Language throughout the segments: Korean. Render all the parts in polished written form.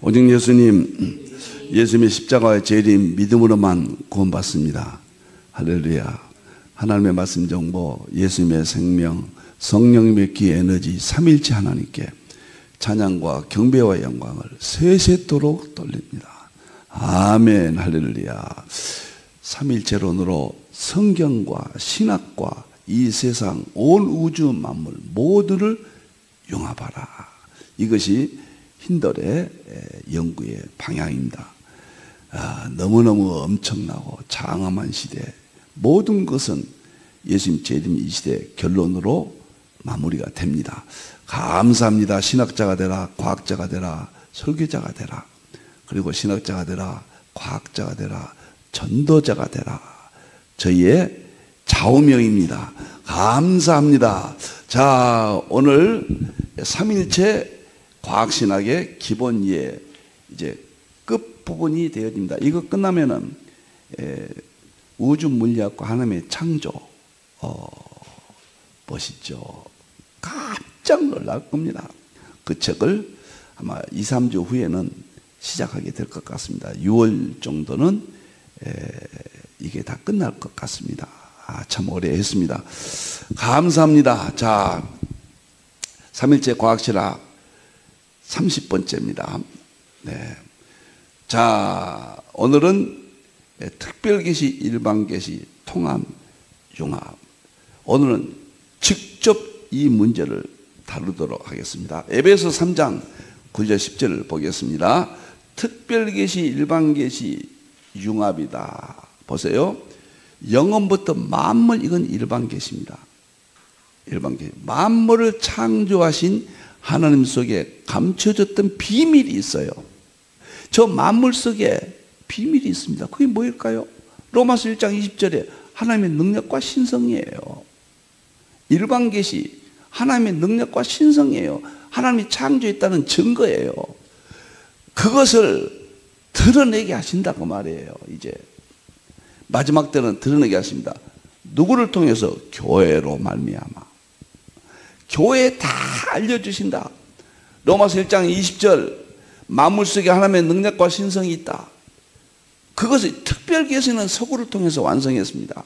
오직 예수님의 십자가의 재림 믿음으로만 구원받습니다. 할렐루야. 하나님의 말씀 정보, 예수님의 생명, 성령님의 기 에너지, 삼일체 하나님께 찬양과 경배와 영광을 세세토록 돌립니다. 아멘. 할렐루야. 삼일체론으로 성경과 신학과 이 세상 온 우주 만물 모두를 융합하라. 이것이 힌들의 연구의 방향입니다. 너무너무 엄청나고 장엄한 시대, 모든 것은 예수님 재림 이 시대 결론으로 마무리가 됩니다. 감사합니다. 신학자가 되라, 과학자가 되라, 설교자가 되라, 그리고 신학자가 되라, 과학자가 되라, 전도자가 되라. 저희의 좌우명입니다. 감사합니다. 자, 오늘 삼일체 과학신학의 기본 이해 이제 끝부분이 되어집니다. 이거 끝나면은 우주 물리학과 하나님의 창조 멋있죠. 깜짝 놀랄 겁니다. 그 책을 아마 2, 3주 후에는 시작하게 될 것 같습니다. 6월 정도는 이게 다 끝날 것 같습니다. 참 오래 했습니다. 감사합니다. 자, 삼일체 과학신학 30번째입니다. 네. 자, 오늘은 특별계시, 일반계시, 통합, 융합. 오늘은 직접 이 문제를 다루도록 하겠습니다. 에베소 3장 9절 10절을 보겠습니다. 특별계시, 일반계시, 융합이다. 보세요. 영원부터 만물, 이건 일반계시입니다. 일반계시. 만물을 창조하신 하나님 속에 감춰졌던 비밀이 있어요. 저 만물 속에 비밀이 있습니다. 그게 뭐일까요? 로마서 1장 20절에 하나님의 능력과 신성이에요. 일반계시, 하나님의 능력과 신성이에요. 하나님이 창조했다는 증거예요. 그것을 드러내게 하신다고 말이에요. 이제 마지막 때는 드러내게 하십니다. 누구를 통해서? 교회로 말미암아. 교회에 다 알려주신다. 로마서 1장 20절 만물 속에 하나님의 능력과 신성이 있다. 그것을 특별계시는 서구를 통해서 완성했습니다.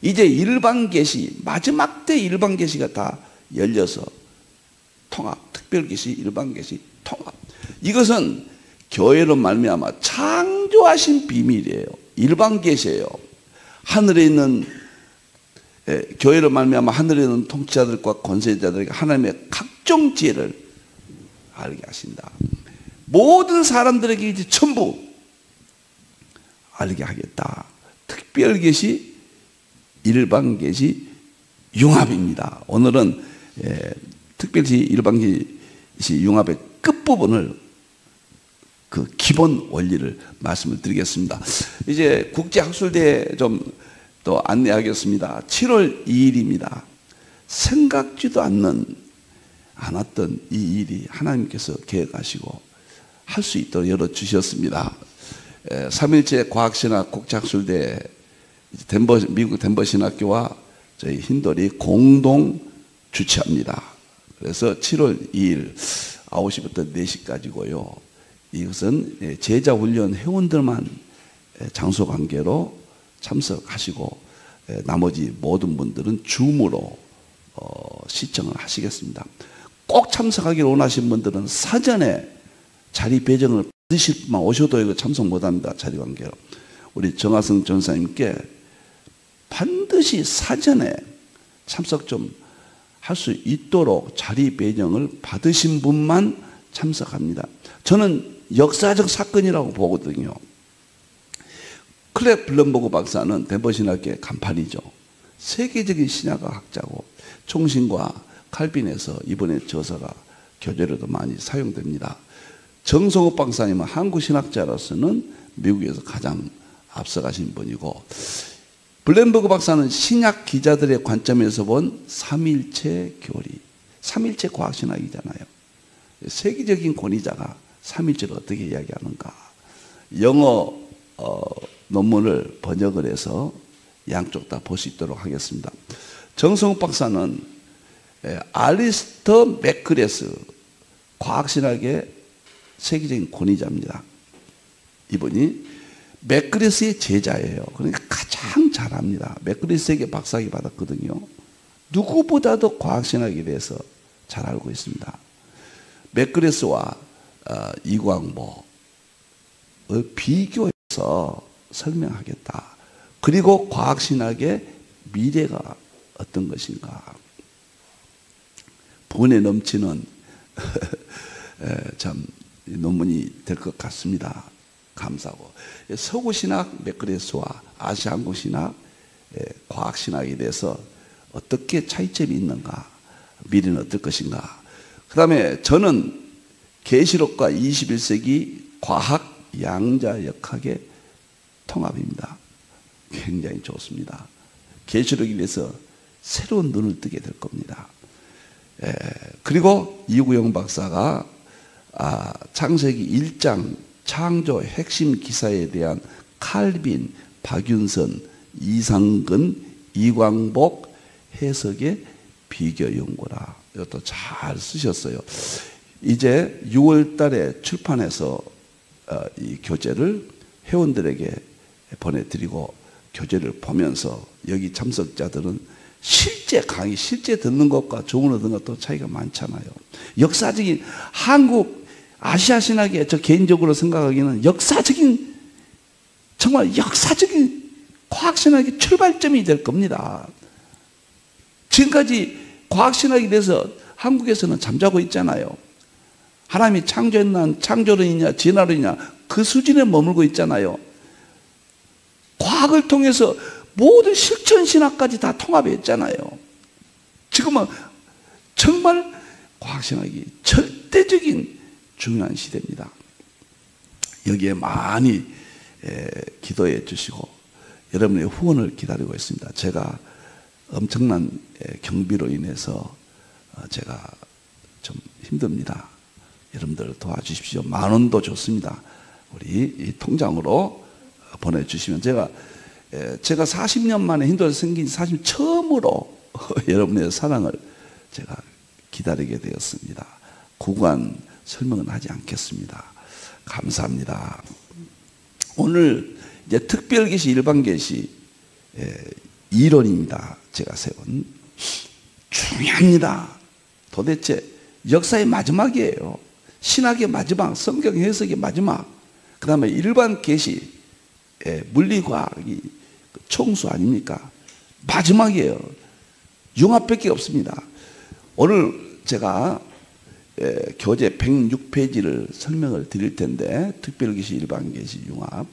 이제 일반계시, 마지막 때 일반계시가 다 열려서 통합, 특별계시, 일반계시, 통합. 이것은 교회로 말미암아 창조하신 비밀이에요. 일반계시예요. 하늘에 있는 교회로 말미암아 하늘에 있는 통치자들과 권세자들에게 하나님의 각종 지혜를 알게 하신다. 모든 사람들에게 이제 전부 알게 하겠다. 특별계시, 일반계시, 융합입니다. 오늘은 특별계시, 일반계시, 융합의 끝부분을 그 기본 원리를 말씀을 드리겠습니다. 이제 국제학술대에 좀 또 안내하겠습니다. 7월 2일입니다. 생각지도 않았던 이 일이 하나님께서 계획하시고 할 수 있도록 열어주셨습니다. 3일째 과학신학 국제학술대 미국 덴버 신학교와 저희 힌돌이 공동 주최합니다. 그래서 7월 2일 9시부터 4시까지고요. 이것은 제자훈련 회원들만 장소 관계로 참석하시고 나머지 모든 분들은 줌으로 시청을 하시겠습니다. 꼭 참석하기를 원하시는 분들은 사전에 자리 배정을 받으실 분만 오셔도 이거 참석 못합니다. 자리 관계로. 우리 정하성 전사님께 반드시 사전에 참석 좀 할 수 있도록 자리 배정을 받으신 분만 참석합니다. 저는 역사적 사건이라고 보거든요. 클랩 블럼버그 박사는 덴버 신학교의 간판이죠. 세계적인 신학학 학자고 총신과 칼빈에서 이번에 저서가 교재로도 많이 사용됩니다. 정성욱 박사님은 한국 신학자로서는 미국에서 가장 앞서가신 분이고, 블럼버그 박사는 신약 기자들의 관점에서 본 삼일체 교리, 삼일체 과학신학이잖아요. 세계적인 권위자가 삼일체를 어떻게 이야기하는가. 영어 논문을 번역을 해서 양쪽 다 볼 수 있도록 하겠습니다. 정성욱 박사는 알리스터 맥크레스 과학신학의 세계적인 권위자입니다. 이분이 맥그레스의 제자예요. 그러니까 가장 잘합니다. 맥그레스에게 박사학위 받았거든요. 누구보다도 과학신학에 대해서 잘 알고 있습니다. 맥그레스와 이광복을 비교해서 설명하겠다. 그리고 과학신학의 미래가 어떤 것인가. 분에 넘치는 참 논문이 될 것 같습니다. 감사하고. 서구신학 맥그레스와 아시아한국신학, 과학신학에 대해서 어떻게 차이점이 있는가, 미래는 어떨 것인가. 그 다음에 저는 계시록과 21세기 과학 양자역학의 통합입니다. 굉장히 좋습니다. 계시록에 대해서 새로운 눈을 뜨게 될 겁니다. 그리고 이구영 박사가 창세기 1장 창조 핵심 기사에 대한 칼빈, 박윤선, 이상근, 이광복 해석의 비교 연구라. 이것도 잘 쓰셨어요. 이제 6월 달에 출판해서 이 교재를 회원들에게 보내드리고 교재를 보면서 여기 참석자들은 실제 강의, 실제 듣는 것과 조문을 듣는 것도 차이가 많잖아요. 역사적인 한국 아시아 신학에 저 개인적으로 생각하기에는 역사적인, 정말 역사적인 과학신학의 출발점이 될 겁니다. 지금까지 과학신학에 대해서 한국에서는 잠자고 있잖아요. 하나님이 창조했나, 창조론이냐, 진화론이냐, 그 수준에 머물고 있잖아요. 과학을 통해서 모든 실천신학까지 다 통합했잖아요. 지금은 정말 과학신학이 절대적인 중요한 시대입니다. 여기에 많이 기도해 주시고 여러분의 후원을 기다리고 있습니다. 제가 엄청난 경비로 인해서 제가 좀 힘듭니다. 여러분들 도와주십시오. 10,000원도 좋습니다. 우리 이 통장으로 보내주시면 제가 40년 만에 힌두에서 생긴 사실 처음으로 여러분의 사랑을 제가 기다리게 되었습니다. 구간 설명은 하지 않겠습니다. 감사합니다. 오늘 이제 특별계시, 일반계시 이론입니다. 제가 세운 중요합니다. 도대체 역사의 마지막이에요. 신학의 마지막, 성경 해석의 마지막. 그 다음에 일반 계시, 물리과학이 총수 아닙니까? 마지막이에요. 융합밖에 없습니다. 오늘 제가 교재 106페이지를 설명을 드릴 텐데 특별계시, 일반계시, 융합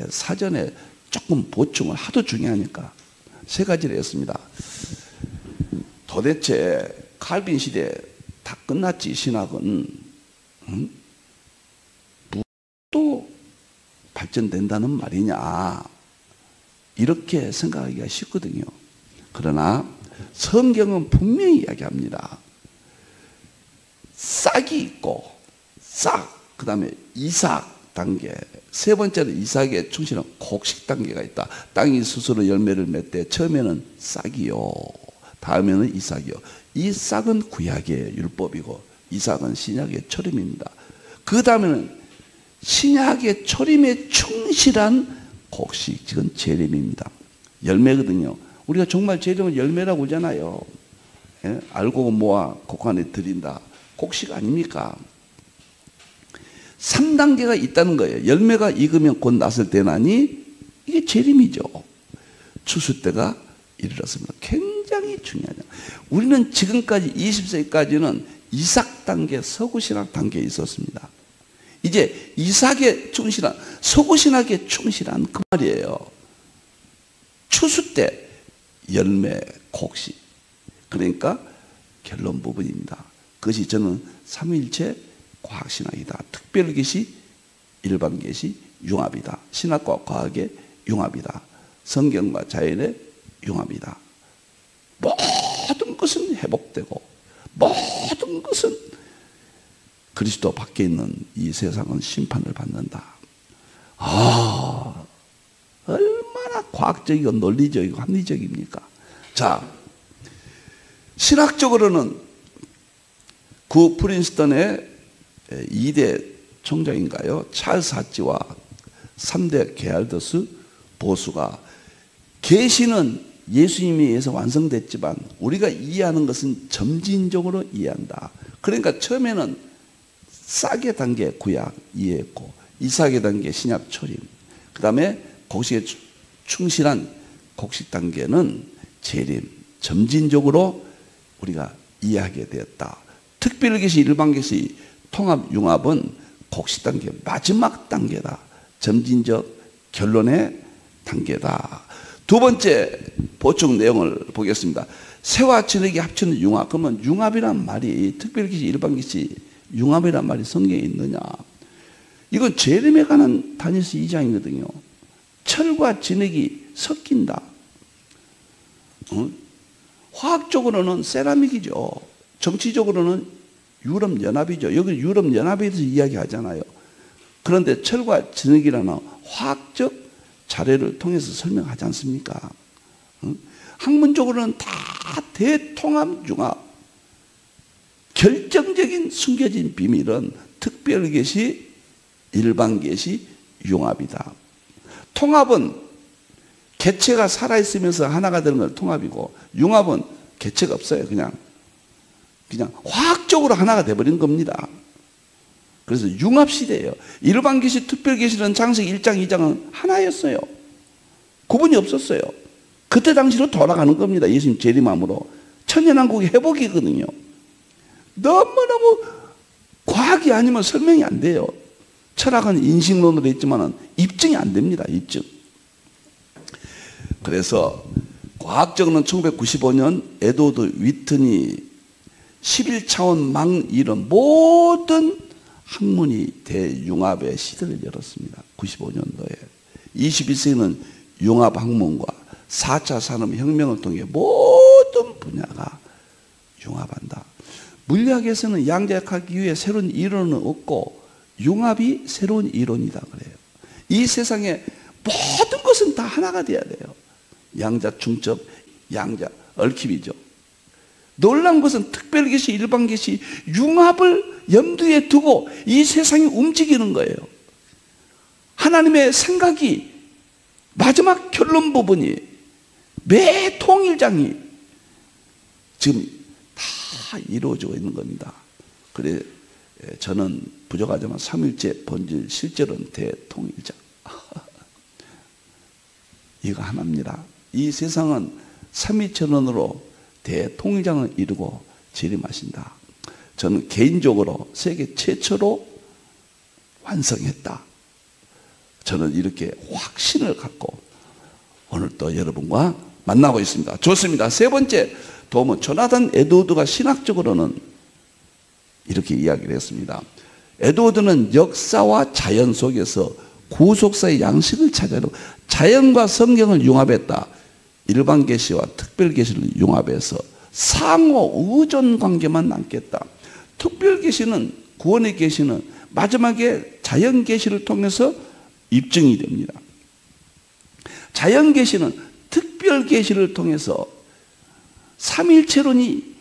사전에 조금 보충을 하도 중요하니까 3가지를 했습니다. 도대체 칼빈 시대 다 끝났지 신학은 또 발전된다는 말이냐 이렇게 생각하기가 쉽거든요. 그러나 성경은 분명히 이야기합니다. 싹이 있고 싹, 그 다음에 이삭 단계, 3번째는 이삭의 충실한 곡식 단계가 있다. 땅이 스스로 열매를 맺되 처음에는 싹이요, 다음에는 이삭이요. 이 싹은 구약의 율법이고 이삭은 신약의 초림입니다. 그 다음에는 신약의 초림에 충실한 곡식, 지금 재림입니다. 열매거든요. 우리가 정말 재림을 열매라고 하잖아요. 예? 알고 모아 곡간에 드린다. 곡식 아닙니까? 3단계가 있다는 거예요. 열매가 익으면 곧 났을 때나니 이게 재림이죠. 추수 때가 이르렀습니다. 굉장히 중요하죠. 우리는 지금까지 20세기까지는 이삭 단계, 서구신학 단계에 있었습니다. 이제 이삭에 충실한, 서구신학에 충실한 그 말이에요. 추수 때 열매, 곡식. 그러니까 결론 부분입니다. 그것이 저는 삼위일체 과학신학이다. 특별계시, 일반계시, 융합이다. 신학과 과학의 융합이다. 성경과 자연의 융합이다. 모든 것은 회복되고 모든 것은 그리스도 밖에 있는 이 세상은 심판을 받는다. 얼마나 과학적이고 논리적이고 합리적입니까? 자, 신학적으로는 그 프린스턴의 2대 총장인가요? 찰스 하치와 3대 게할더스 보수가 계시는 예수님에 의해서 완성됐지만 우리가 이해하는 것은 점진적으로 이해한다. 그러니까 처음에는 싸게 단계 구약 이해했고 이삭의 단계 신약 초림, 그 다음에 곡식에 충실한 곡식 단계는 재림, 점진적으로 우리가 이해하게 되었다. 특별계시, 일반계시, 통합융합은 곡식 단계 마지막 단계다. 점진적 결론의 단계다. 두 번째 보충 내용을 보겠습니다. 새와 진흙이 합치는 융합. 그러면 융합이란 말이, 특별계시, 일반계시 융합이란 말이 성경에 있느냐? 이건 재림에 관한 다니엘서 2장이거든요. 철과 진흙이 섞인다. 화학적으로는 세라믹이죠. 정치적으로는 유럽연합이죠. 여기 유럽연합에 대해서 이야기하잖아요. 그런데 철과 진흙이라는 화학적 자료를 통해서 설명하지 않습니까? 학문적으로는 다 대통합융합, 결정적인 숨겨진 비밀은 특별계시, 일반계시, 융합이다. 통합은 개체가 살아있으면서 하나가 되는 걸 통합이고, 융합은 개체가 없어요. 그냥 화학적으로 하나가 돼버린 겁니다. 그래서 융합시대예요. 일반계시, 특별계시는 창세기 1장, 2장은 하나였어요. 구분이 없었어요. 그때 당시로 돌아가는 겁니다. 예수님 재림함으로. 천년왕국의 회복이거든요. 너무너무 과학이 아니면 설명이 안 돼요. 철학은 인식론으로 했지만 입증이 안 됩니다. 입증. 그래서 과학적으로는 1995년 에드워드 위튼이 11차원 망 이런 모든 학문이 대융합의 시대를 열었습니다. 95년도에. 21세기는 융합학문과 4차 산업혁명을 통해 모든 분야가 융합한다. 물리학에서는 양자역학 이후에 새로운 이론은 없고 융합이 새로운 이론이다 그래요. 이 세상에 모든 것은 다 하나가 돼야 돼요. 양자 중첩, 양자 얽힘이죠. 놀라운 것은 특별계시, 일반계시, 융합을 염두에 두고 이 세상이 움직이는 거예요. 하나님의 생각이 마지막 결론 부분이 매 통일장이 지금 다 이루어지고 있는 겁니다. 그래 저는 부족하지만 삼일째 본질 실제로는 대통일장. 이거 하나입니다. 이 세상은 삼위천원으로 대통일장을 이루고 재림하신다. 저는 개인적으로 세계 최초로 완성했다. 저는 이렇게 확신을 갖고 오늘 또 여러분과 만나고 있습니다. 좋습니다. 세 번째 도움은 조나단 에드워드가 신학적으로는 이렇게 이야기를 했습니다. 에드워드는 역사와 자연 속에서 구속사의 양식을 찾아내고 자연과 성경을 융합했다. 일반 계시와 특별 계시를 융합해서 상호 의존 관계만 남겠다. 특별 계시는, 구원의 계시는 마지막에 자연 계시를 통해서 입증이 됩니다. 자연 계시는 특별 계시를 통해서 삼일체론이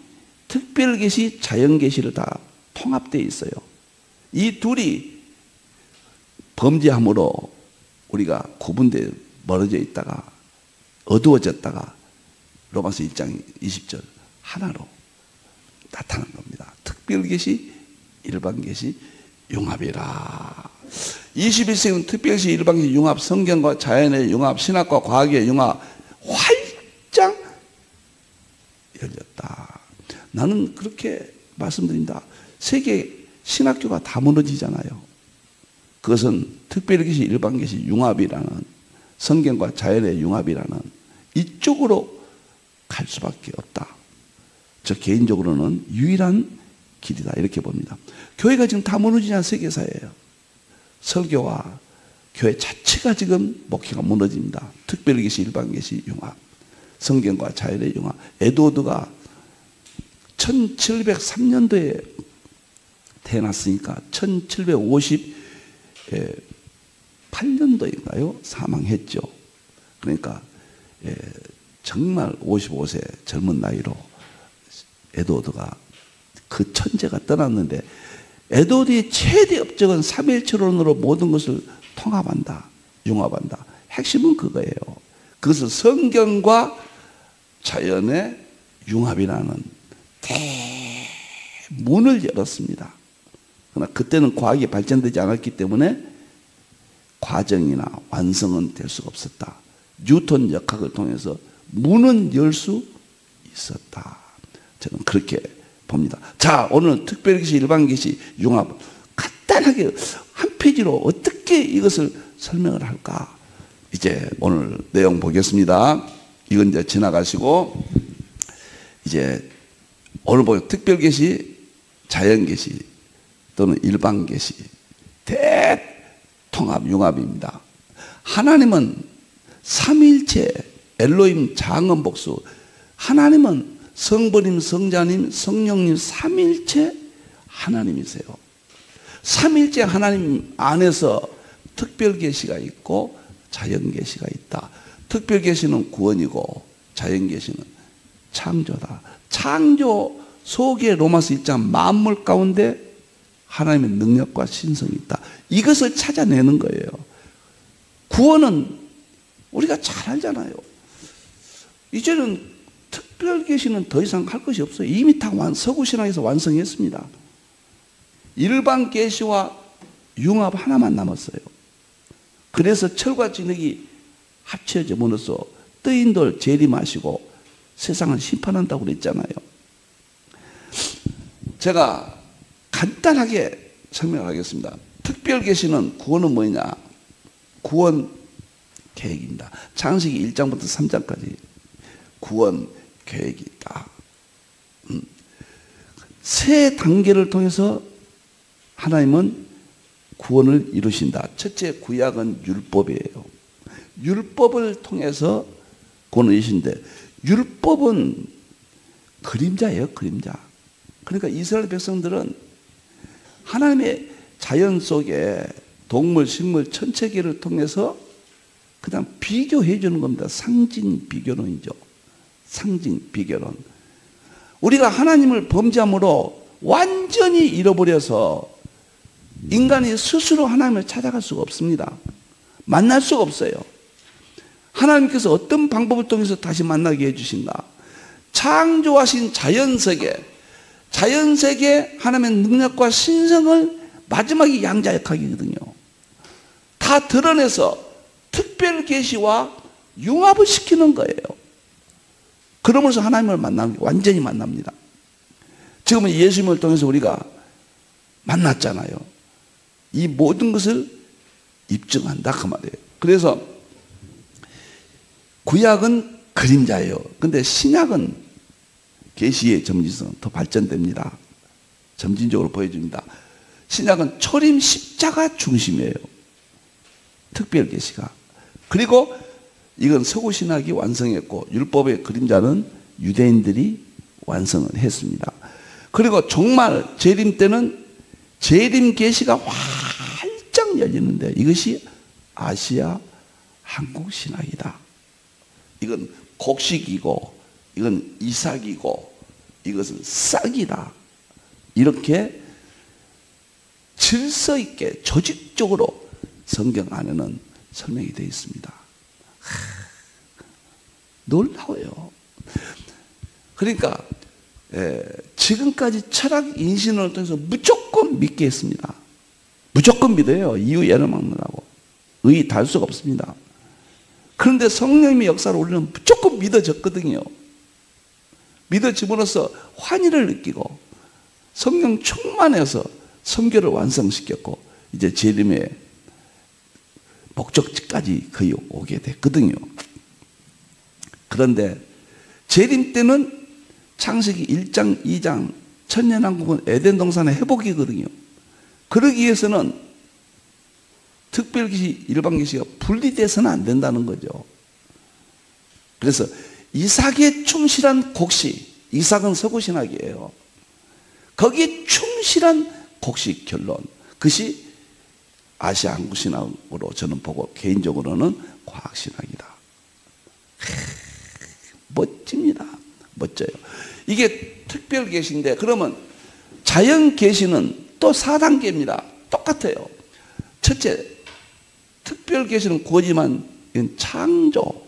특별 계시, 자연 계시를 다 통합되어 있어요. 이 둘이 범죄함으로 우리가 구분되어 멀어져 있다가 어두워졌다가 로마서 1장 20절 하나로 나타난 겁니다. 특별계시, 일반계시, 융합이라. 21세기는 특별계시, 일반계시, 융합, 성경과 자연의 융합, 신학과 과학의 융합 활짝 열렸다. 나는 그렇게 말씀드린다. 세계 신학교가 다 무너지잖아요. 그것은 특별계시, 일반계시, 융합이라는, 성경과 자연의 융합이라는 이쪽으로 갈 수밖에 없다. 저 개인적으로는 유일한 길이다 이렇게 봅니다. 교회가 지금 다 무너지는 세계사예요. 설교와 교회 자체가 지금 목회가 무너집니다. 특별계시, 일반계시, 융합, 성경과 자연의 융합. 에드워드가 1703년도에 태어났으니까 1758년도인가요? 사망했죠. 그러니까 정말 55세 젊은 나이로 에드워드가 그 천재가 떠났는데, 에도드의 최대 업적은 삼위일체론으로 모든 것을 통합한다, 융합한다. 핵심은 그거예요. 그것을 성경과 자연의 융합이라는 대문을 열었습니다. 그러나 그때는 과학이 발전되지 않았기 때문에 과정이나 완성은 될 수가 없었다. 뉴턴 역학을 통해서 문은 열 수 있었다. 저는 그렇게 봅니다. 자, 오늘 특별계시, 일반계시, 융합 간단하게 한 페이지로 어떻게 이것을 설명을 할까? 이제 오늘 내용 보겠습니다. 이건 이제 지나가시고 이제 오늘 보여 특별계시, 자연계시 또는 일반계시 대통합 융합입니다. 하나님은 삼위일체 엘로힘 장엄복수, 하나님은 성부님, 성자님, 성령님 삼위일체 하나님이세요. 삼위일체 하나님 안에서 특별계시가 있고 자연계시가 있다. 특별계시는 구원이고 자연계시는 창조다. 창조 속에 로마서 1장 만물 가운데 하나님의 능력과 신성이 있다. 이것을 찾아내는 거예요. 구원은 우리가 잘 알잖아요. 이제는 특별계시는 더 이상 할 것이 없어요. 이미 다 서구신학에서 완성했습니다. 일반계시와 융합 하나만 남았어요. 그래서 철과 진흙이 합쳐짐으로써 뜨인 돌 재림하시고 세상을 심판한다고 그랬잖아요. 제가 간단하게 설명하겠습니다. 특별계시는 구원은 뭐냐? 구원 계획입니다. 창세기 1장부터 3장까지 구원 계획이 있다. 세 단계를 통해서 하나님은 구원을 이루신다. 첫째, 구약은 율법이에요. 율법을 통해서 구원을 이루신데, 율법은 그림자예요, 그림자. 그러니까 이스라엘 백성들은 하나님의 자연 속에 동물, 식물, 천체계를 통해서 그냥 비교해 주는 겁니다. 상징 비교론이죠. 상징 비교론. 우리가 하나님을 범죄함으로 완전히 잃어버려서 인간이 스스로 하나님을 찾아갈 수가 없습니다. 만날 수가 없어요. 하나님께서 어떤 방법을 통해서 다시 만나게 해주신가? 창조하신 자연세계, 자연세계 하나님의 능력과 신성을 마지막에 양자역학이거든요. 다 드러내서 특별 계시와 융합을 시키는 거예요. 그러면서 하나님을 완전히 만납니다. 지금은 예수님을 통해서 우리가 만났잖아요. 이 모든 것을 입증한다 그 말이에요. 그래서 구약은 그림자예요. 근데 신약은 계시의 점진성은 더 발전됩니다. 점진적으로 보여줍니다. 신약은 초림 십자가 중심이에요. 특별 계시가. 그리고 이건 서구 신학이 완성했고 율법의 그림자는 유대인들이 완성을 했습니다. 그리고 종말 재림 때는 재림 계시가 활짝 열리는데 이것이 아시아 한국 신학이다. 이건 곡식이고 이건 이삭이고 이것은 싹이다. 이렇게 질서 있게 조직적으로 성경 안에는 설명이 되어 있습니다. 놀라워요. 그러니까 지금까지 철학 인신을 통해서 무조건 믿게 했습니다. 무조건 믿어요. 이유 예를 막느라고. 의의 달 수가 없습니다. 그런데 성령님의 역사를 우리는 무조건 믿어졌거든요. 믿어짐으로써 환희를 느끼고 성령 충만해서 선교를 완성시켰고 이제 재림의 목적지까지 거의 오게 됐거든요. 그런데 재림 때는 창세기 1장, 2장 천년왕국은 에덴 동산의 회복이거든요. 그러기 위해서는 특별계시, 일반계시가 분리돼서는 안 된다는 거죠. 그래서 이삭에 충실한 곡식, 이삭은 서구신학이에요. 거기에 충실한 곡식 결론, 그것이 아시아 한국신학으로 저는 보고 개인적으로는 과학신학이다. 멋집니다. 멋져요. 이게 특별계시인데 그러면 자연계시는 또 4단계입니다. 똑같아요. 첫째, 특별 계시는 구원이지만 이건 창조.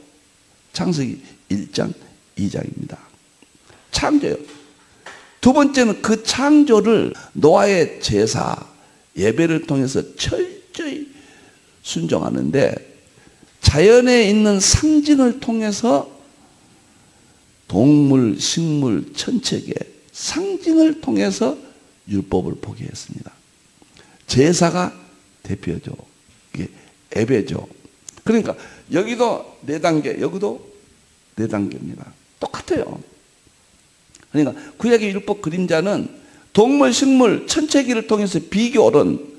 창세기 1장, 2장입니다. 창조요. 두 번째는 그 창조를 노아의 제사, 예배를 통해서 철저히 순종하는데 자연에 있는 상징을 통해서 동물, 식물, 천체계 상징을 통해서 율법을 보게 했습니다. 제사가 대표죠. 이게 예배죠. 그러니까 여기도 4단계, 여기도 4단계입니다. 똑같아요. 그러니까 구약의 율법 그림자는 동물, 식물, 천체계를 통해서 비교론,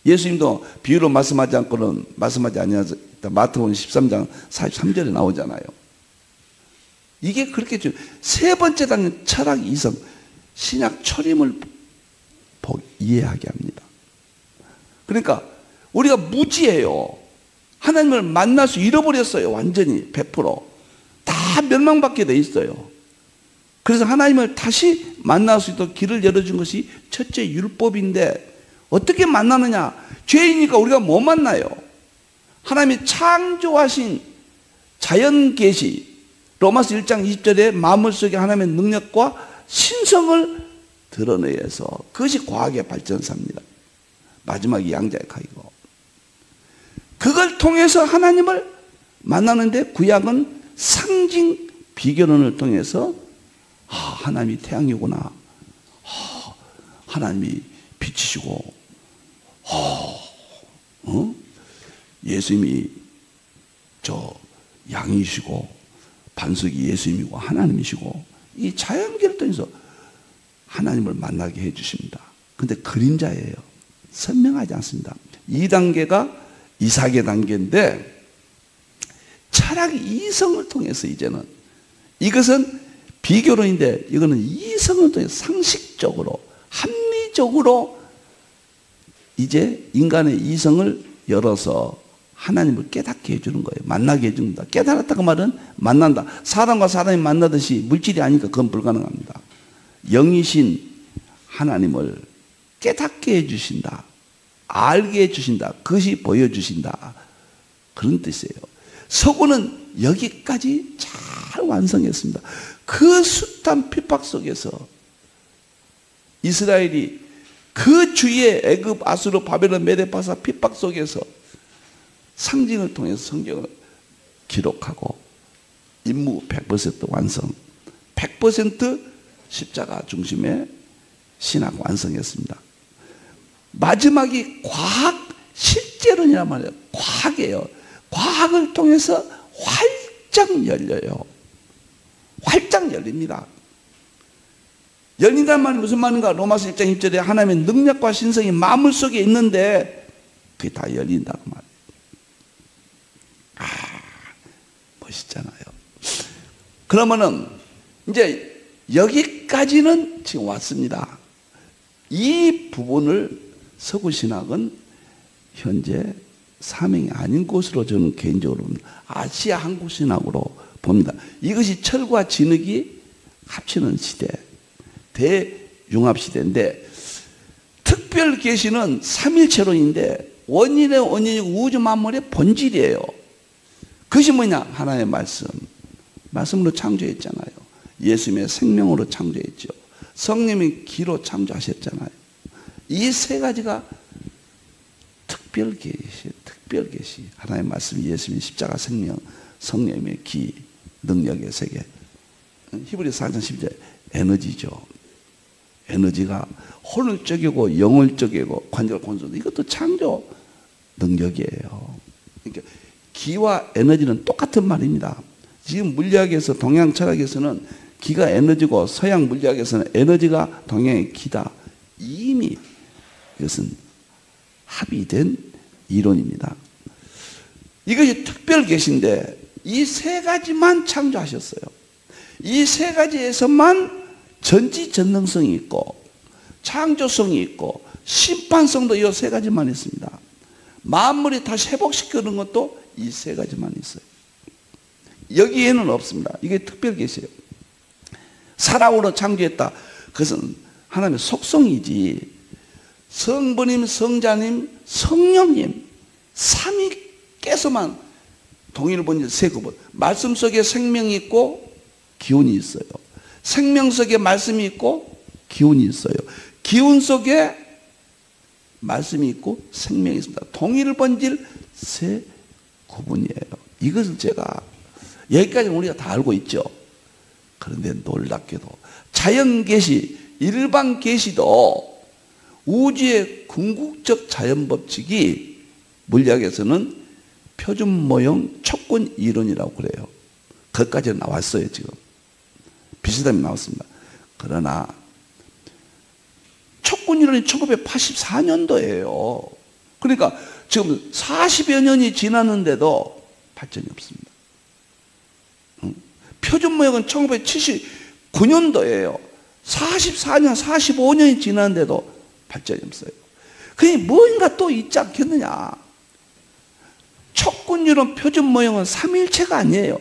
예수님도 비유로 말씀하지 않고는 말씀하지 아니하자. 마태복음 13장 43절에 나오잖아요. 이게 그렇게 세 번째 단계 철학 이성, 신약 초림을 이해하게 합니다. 그러니까 우리가 무지해요. 하나님을 만날 수 잃어버렸어요. 완전히 100%. 다 멸망받게 돼 있어요. 그래서 하나님을 다시 만날 수 있도록 길을 열어준 것이 첫째 율법인데 어떻게 만나느냐? 죄이니까 우리가 못 만나요. 하나님이 창조하신 자연 계시, 로마서 1장 20절에 만물 속에 하나님의 능력과 신성을 드러내서 그것이 과학의 발전사입니다. 마지막이 양자의 칼이고 그걸 통해서 하나님을 만나는데 구약은 상징 비교론을 통해서 하나님이 태양이구나, 하나님이 빛이시고, 예수님이 저 양이시고 반석이 예수님이고 하나님이시고 이 자연계를 통해서 하나님을 만나게 해주십니다. 근데 그림자예요. 선명하지 않습니다. 2단계가 이삭의 단계인데 철학의 이성을 통해서 이제는 이것은 비교론인데 이거는 이성을 통해서 상식적으로 합리적으로 이제 인간의 이성을 열어서 하나님을 깨닫게 해주는 거예요. 만나게 해줍니다. 깨달았다고 말은 만난다. 사람과 사람이 만나듯이 물질이 아니니까 그건 불가능합니다. 영이신 하나님을 깨닫게 해주신다. 알게 해주신다. 그것이 보여주신다. 그런 뜻이에요. 서구는 여기까지 잘 완성했습니다. 그 숱한 핍박 속에서 이스라엘이 그 주위에 애굽, 아수르, 바벨론, 메데파사 핍박 속에서 상징을 통해서 성경을 기록하고 임무 100% 완성, 100% 십자가 중심의 신학 완성했습니다. 마지막이 과학 실제론이란 말이에요. 과학이에요. 과학을 통해서 활짝 열려요. 활짝 열립니다. 열린다는 말이 무슨 말인가? 로마서 1장 1절에 하나님의 능력과 신성이 만물 속에 있는데 그게 다 열린다고 말이에요. 멋있잖아요. 그러면은 이제 여기까지는 지금 왔습니다. 이 부분을 서구신학은 현재 사명이 아닌 것으로 저는 개인적으로 아시아 한국신학으로 봅니다. 이것이 철과 진흙이 합치는 시대, 대융합시대인데 특별 계시는 삼일체론인데 원인의 원인이고 우주 만물의 본질이에요. 그것이 뭐냐? 하나님의 말씀으로 창조했잖아요. 예수님의 생명으로 창조했죠. 성령의 기로 창조하셨잖아요. 이 세 가지가 특별 계시. 하나님의 말씀, 예수님의 십자가 생명, 성령의 기, 능력의 세계. 히브리서 4장 10절 에너지죠. 에너지가 혼을적이고 영을적이고 관절 건조도 이것도 창조 능력이에요. 그러니까 기와 에너지는 똑같은 말입니다. 지금 물리학에서 동양 철학에서는 기가 에너지고 서양 물리학에서는 에너지가 동양의 기다. 이미 이것은 합의된 이론입니다. 이것이 특별 계시인데 이 세 가지만 창조하셨어요. 이 세 가지에서만 전지전능성이 있고 창조성이 있고 심판성도 이 세 가지만 있습니다. 만물이 다시 회복시키는 것도 이 세 가지만 있어요. 여기에는 없습니다. 이게 특별 계시예요. 사랑으로 창조했다. 그것은 하나님의 속성이지 성부님, 성자님, 성령님 삼위께서만 동일본질 세구분. 말씀 속에 생명이 있고 기운이 있어요. 생명 속에 말씀이 있고 기운이 있어요. 기운 속에 말씀이 있고 생명이 있습니다. 동일본질 세 구분이에요. 이것을 제가 여기까지는 우리가 다 알고 있죠. 그런데 놀랍게도 자연 계시, 일반 계시도 우주의 궁극적 자연 법칙이 물리학에서는 표준 모형 촉군 이론이라고 그래요. 거기까지 나왔어요. 지금 비슷함이 나왔습니다. 그러나 촉군 이론이 1984년도예요. 그러니까 지금 40여 년이 지났는데도 발전이 없습니다. 표준 모형은 1979년도예요. 44년, 45년이 지났는데도 발전이 없어요. 그게 뭔가 또 있지 않겠느냐. 촉군이론 표준 모형은 삼일체가 아니에요.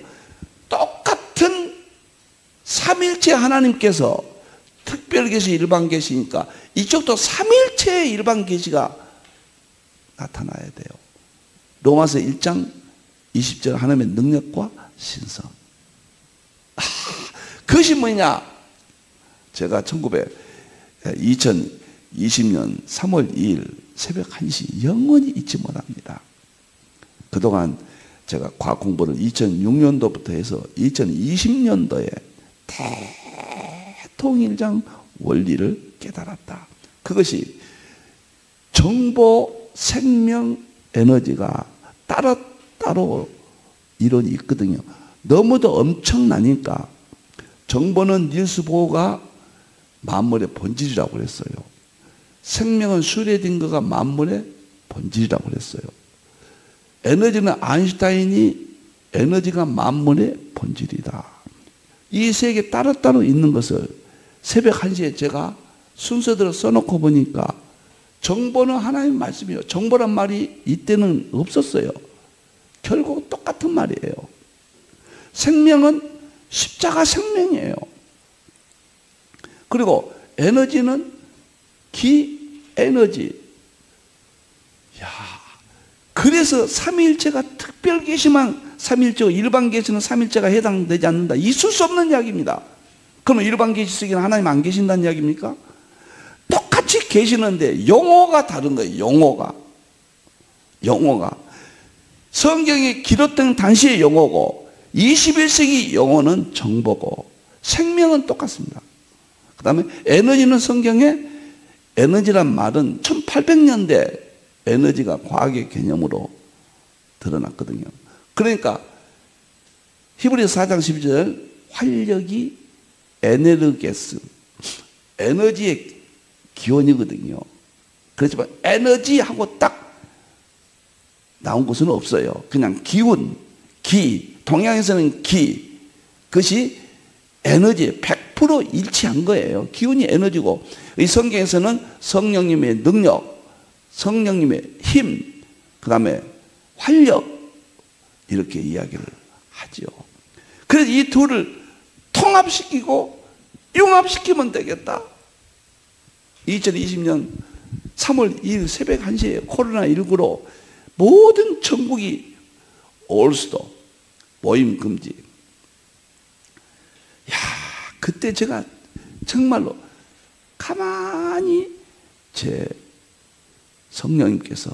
똑같은 삼일체 하나님께서 특별계시, 일반계시니까 이쪽도 삼일체의 일반계시가 나타나야 돼요. 로마서 1장 20절 하나님의 능력과 신성. 그것이 뭐냐? 제가 2020년 3월 2일 새벽 1시 영원히 잊지 못합니다. 그동안 제가 과학 공부를 2006년도부터 해서 2020년도에 대통일장 원리를 깨달았다. 그것이 정보, 생명, 에너지가 따로따로 이론이 있거든요. 너무도 엄청나니까 정보는 닐스 보어가 만물의 본질이라고 그랬어요. 생명은 슈레딩거가 만물의 본질이라고 그랬어요. 에너지는 아인슈타인이 에너지가 만물의 본질이다. 이 세 개 따로따로 있는 것을 새벽 1시에 제가 순서대로 써놓고 보니까 정보는 하나님의 말씀이에요. 정보란 말이 이때는 없었어요. 결국 똑같은 말이에요. 생명은 십자가 생명이에요. 그리고 에너지는 기 에너지. 야, 그래서 삼위일체가 특별 계시만 삼위일체고 일반 계시는 삼위일체가 해당되지 않는다. 있을 수 없는 이야기입니다. 그러면 일반 계시 속에는 하나님 안 계신다는 이야기입니까? 똑같이 계시는데 용어가 다른 거예요. 용어가 성경에 기록된 당시의 용어고 21세기 용어는 정보고 생명은 똑같습니다. 그 다음에 에너지는 성경에 에너지란 말은 1800년대 에너지가 과학의 개념으로 드러났거든요. 그러니까 히브리서 4장 12절 활력이 에네르게스 에너지의 기원이거든요. 그렇지만 에너지하고 딱 나온 것은 없어요. 그냥 기운, 기, 동양에서는 기, 그것이 에너지 100% 일치한 거예요. 기운이 에너지고 이 성경에서는 성령님의 능력, 성령님의 힘, 그 다음에 활력 이렇게 이야기를 하죠. 그래서 이 둘을 통합시키고 융합시키면 되겠다. 2020년 3월 2일 새벽 1시에 코로나19로 모든 전국이 올수도 모임 금지. 야, 그때 제가 정말로 가만히 제 성령님께서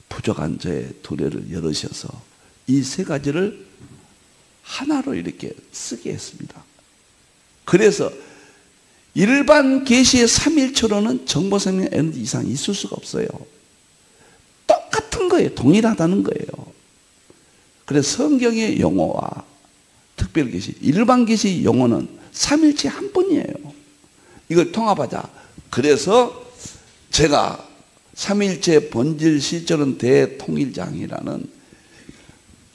부족한 저의 두뇌를 열으셔서 이 세 가지를 하나로 이렇게 쓰게 했습니다. 그래서 일반 계시의 삼일체로는 정보, 생명, 에너지 이상이 있을 수가 없어요. 똑같은 거예요. 동일하다는 거예요. 그래서 성경의 용어와 특별 계시, 일반 계시 용어는 삼일체 한 분이에요. 이걸 통합하자. 그래서 제가 삼일체 본질 실존은 대통일장이라는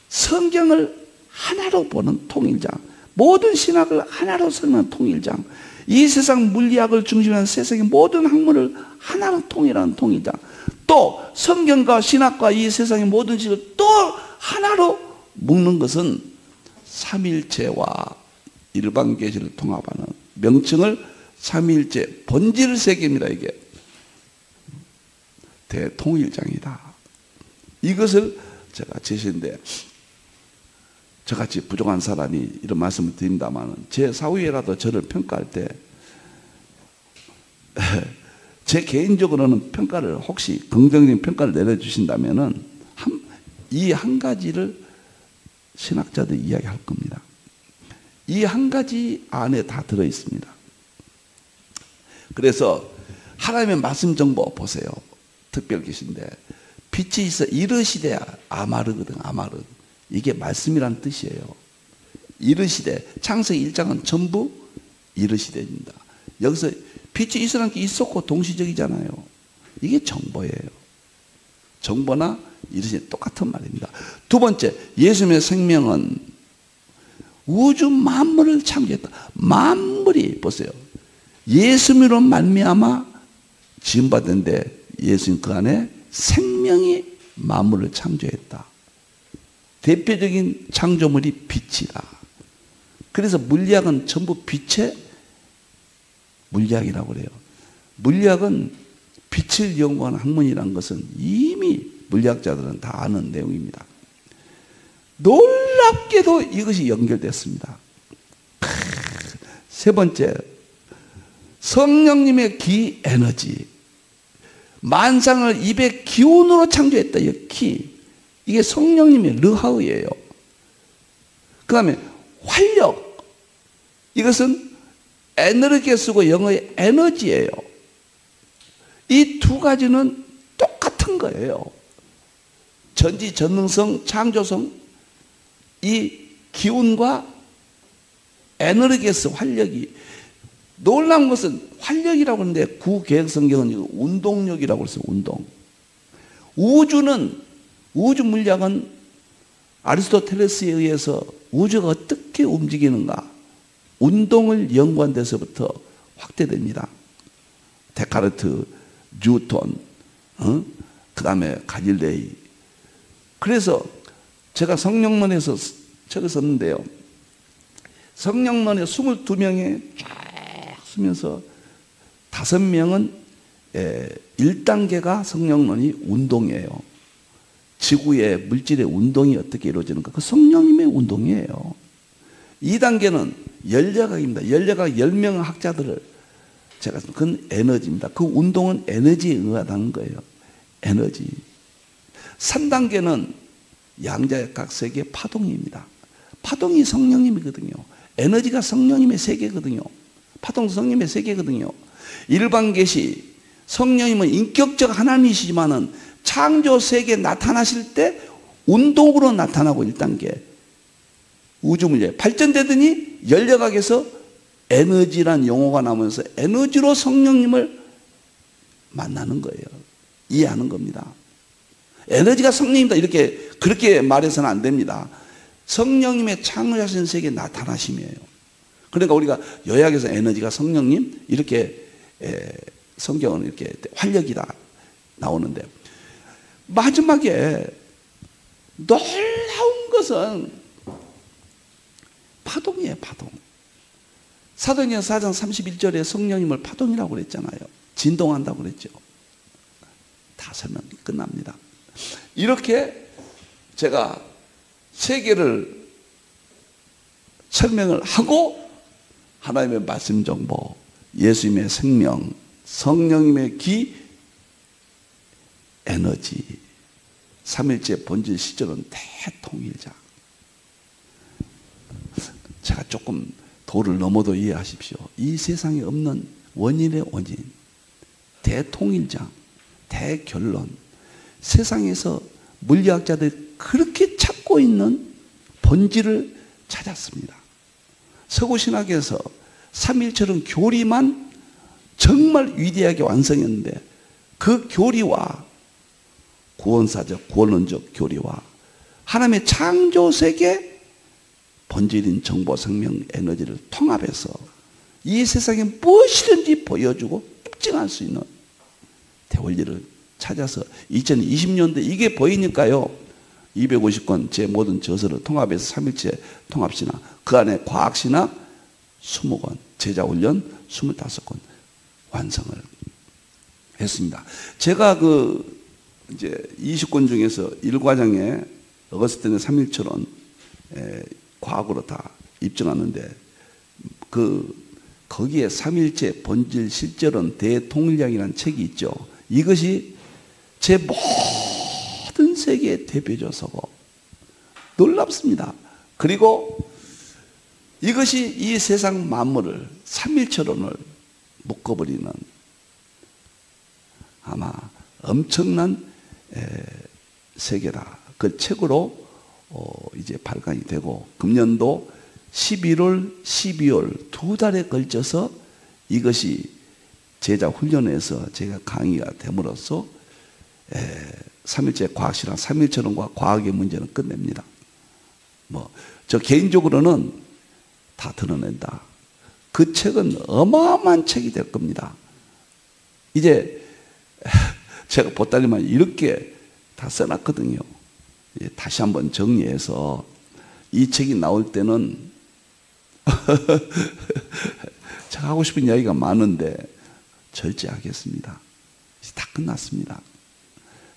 성경을 하나로 보는 통일장, 모든 신학을 하나로 쓰는 통일장, 이 세상 물리학을 중심으로 한 세상의 모든 학문을 하나로 통일하는 통일장, 또 성경과 신학과 이 세상의 모든 지식을 또 하나로 묶는 것은 삼일체와 일반 계시를 통합하는 명칭을 삼일체 본질 세계입니다. 이게 대통일장이다. 이것을 제가 제시인데, 저같이 부족한 사람이 이런 말씀을 드린다면 제 사후에라도 저를 평가할 때 제 개인적으로는 평가를, 혹시 긍정적인 평가를 내려주신다면 이 한 가지를 신학자들이 이야기할 겁니다. 이 한 가지 안에 다 들어 있습니다. 그래서 하나님의 말씀 정보 보세요. 특별 계신데 빛이 있어 이르시되, 아마르거든. 아마르, 이게 말씀이란 뜻이에요. 이르시되, 창세기 1장은 전부 이르시되입니다. 여기서 빛이 있으라는 게 있었고 동시적이잖아요. 이게 정보예요. 정보나 이르시되 똑같은 말입니다. 두 번째, 예수님의 생명은 우주 만물을 창조했다. 만물이 보세요. 예수님으로 말미암아 지음받았는데 예수님 그 안에 생명이 만물을 창조했다. 대표적인 창조물이 빛이다. 그래서 물리학은 전부 빛의 물리학이라고 그래요. 물리학은 빛을 연구하는 학문이라는 것은 이미 물리학자들은 다 아는 내용입니다. 놀랍게도 이것이 연결됐습니다. 세 번째, 성령님의 기 에너지. 만상을 입의 기운으로 창조했다. 이 기. 이게 성령님의 르하우예요. 그 다음에 활력. 이것은 에너르게 쓰고 영어의 에너지예요. 이 두 가지는 똑같은 거예요. 전지전능성, 창조성, 이 기운과 에너르게스, 활력이, 놀라운 것은 활력이라고 하는데 구계획성경은 운동력이라고 했어요. 운동. 우주 물리학은 아리스토텔레스에 의해서 우주가 어떻게 움직이는가, 운동을 연구한 데서부터 확대됩니다. 데카르트, 뉴턴, 그 다음에 갈릴레이. 그래서 제가 성령론에서 책을 썼는데요. 성령론에 22명에 쫙 쓰면서 5명은 1단계가 성령론이 운동이에요. 지구의 물질의 운동이 어떻게 이루어지는가, 그 성령님의 운동이에요. 2단계는 열려각입니다. 열려각 10명 학자들을 제가, 그건 에너지입니다. 그 운동은 에너지에 의하다는 거예요. 에너지. 3단계는 양자역학 세계 파동입니다. 파동이 성령님이거든요. 에너지가 성령님의 세계거든요. 파동도 성령님의 세계거든요. 일반 계시, 성령님은 인격적 하나님이시지만은 창조 세계에 나타나실 때 운동으로 나타나고 1단계. 우주물리 발전되더니 열려각에서 에너지란 용어가 나오면서 에너지로 성령님을 만나는 거예요. 이해하는 겁니다. 에너지가 성령입니다. 이렇게 그렇게 말해서는 안 됩니다. 성령님의 창조하신 세계에 나타나심이에요. 그러니까 우리가 요약해서 에너지가 성령님, 이렇게 성경은 이렇게 활력이다 나오는데, 마지막에 놀라운 것은 파동이에요. 파동. 사도행전 4장 31절에 성령님을 파동이라고 그랬잖아요. 진동한다고 그랬죠. 다 설명이 끝납니다. 이렇게 제가 세 개를 설명을 하고 하나님의 말씀 정보, 예수님의 생명, 성령님의 기, 에너지, 삼일째 본질 시절은 대통일자. 제가 조금 도를 넘어도 이해하십시오. 이 세상에 없는 원인의 원인, 대통일장, 대결론. 세상에서 물리학자들이 그렇게 찾고 있는 본질을 찾았습니다. 서구신학에서 삼일체론 교리만 정말 위대하게 완성했는데, 그 교리와 구원사적, 구원론적 교리와 하나님의 창조세계 본질인 정보, 생명, 에너지를 통합해서 이 세상에 무엇이든지 보여주고 입증할 수 있는 대원리를 찾아서 2020년대 이게 보이니까요, 250권 제 모든 저서를 통합해서 삼일체 통합신학, 그 안에 과학신학 20권, 제자훈련 25권 완성을 했습니다. 제가 그 이제 20권 중에서 1과정에 어거스틴의 삼일체론 과학으로 다 입증하는데 거기에 삼일체 본질 실제론 대통일량이라는 책이 있죠. 이것이 제 모든 세계의 대표조서고 놀랍습니다. 그리고 이것이 이 세상 만물을 삼일체론을 묶어버리는 아마 엄청난 세계다. 그 책으로 이제 발간이 되고 금년도 11월, 12월 두 달에 걸쳐서 이것이 제자 훈련에서 제가 강의가 됨으로써 삼일체 과학실험, 삼일체론과 과학의 문제는 끝냅니다. 저 개인적으로는 다 드러낸다. 그 책은 어마어마한 책이 될 겁니다. 이제 제가 보따리만 이렇게 다 써놨거든요. 다시 한번 정리해서 이 책이 나올 때는 제가 하고 싶은 이야기가 많은데 절제하겠습니다. 이제 다 끝났습니다.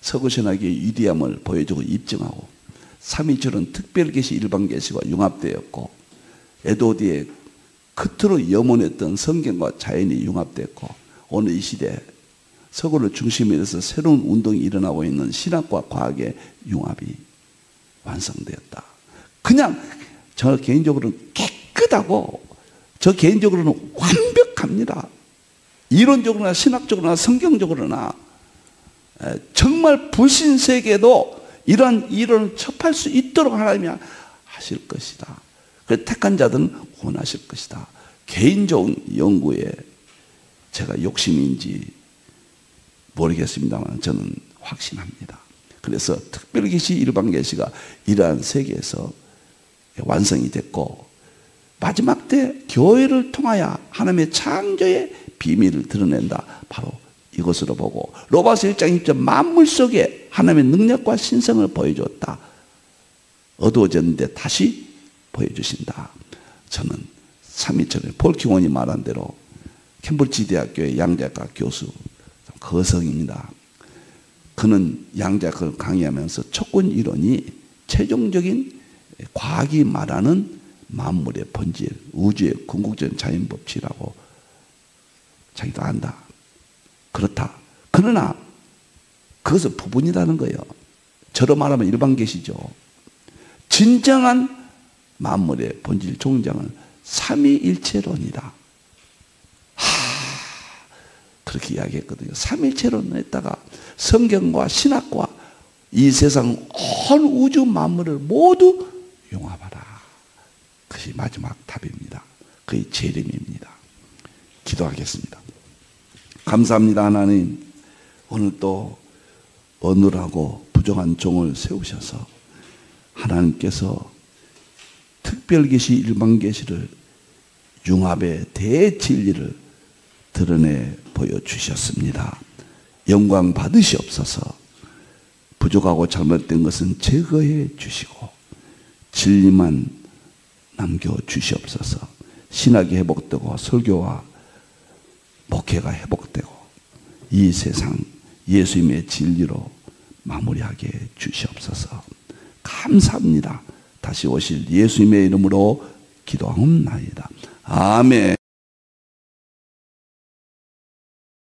서구신학의 위대함을 보여주고 입증하고 삼위일체론 특별계시 일반계시가 융합되었고 에드워드의 그토록 염원했던 성경과 자연이 융합됐고 오늘 이 시대 서구를 중심으로 해서 새로운 운동이 일어나고 있는 신학과 과학의 융합이 완성되었다. 그냥 저 개인적으로는 깨끗하고 저 개인적으로는 완벽합니다. 이론적으로나 신학적으로나 성경적으로나 정말 불신세계도 이러한 이론을 접할 수 있도록 하나님이 하실 것이다. 그 택한 자들은 원하실 것이다. 개인적 연구에 제가 욕심인지 모르겠습니다만 저는 확신합니다. 그래서 특별계시 일반계시가 이러한 세계에서 완성이 됐고 마지막 때 교회를 통하여 하나님의 창조의 비밀을 드러낸다. 바로 이것으로 보고 로마서 1장 1절 만물 속에 하나님의 능력과 신성을 보여줬다. 어두워졌는데 다시 보여주신다. 저는 삼위일체론 폴킹원이 말한 대로 캠브리지 대학교의 양자학 교수 거성입니다. 그는 양자학을 강의하면서 촉근 이론이 최종적인 과학이 말하는 만물의 본질, 우주의 궁극적인 자연법칙이라고 자기도 안다. 그렇다. 그러나 그것은 부분이라는 거예요. 저로 말하면 일반계시죠. 진정한 만물의 본질 종장은 삼위일체론이다. 그렇게 이야기했거든요. 삼위일체론을 했다가 성경과 신학과 이 세상 온 우주 만물을 모두 융합하라. 그것이 마지막 답입니다. 그의 재림입니다. 기도하겠습니다. 감사합니다. 하나님, 오늘 또 어눌하고 부정한 종을 세우셔서 하나님께서 특별계시 일반계시를 융합의 대진리를 드러내 보여주셨습니다. 영광 받으시옵소서. 부족하고 잘못된 것은 제거해 주시고 진리만 남겨주시옵소서. 신학이 회복되고 설교와 목회가 회복되고 이 세상 예수님의 진리로 마무리하게 주시옵소서. 감사합니다. 다시 오실 예수님의 이름으로 기도하옵나이다. 아멘.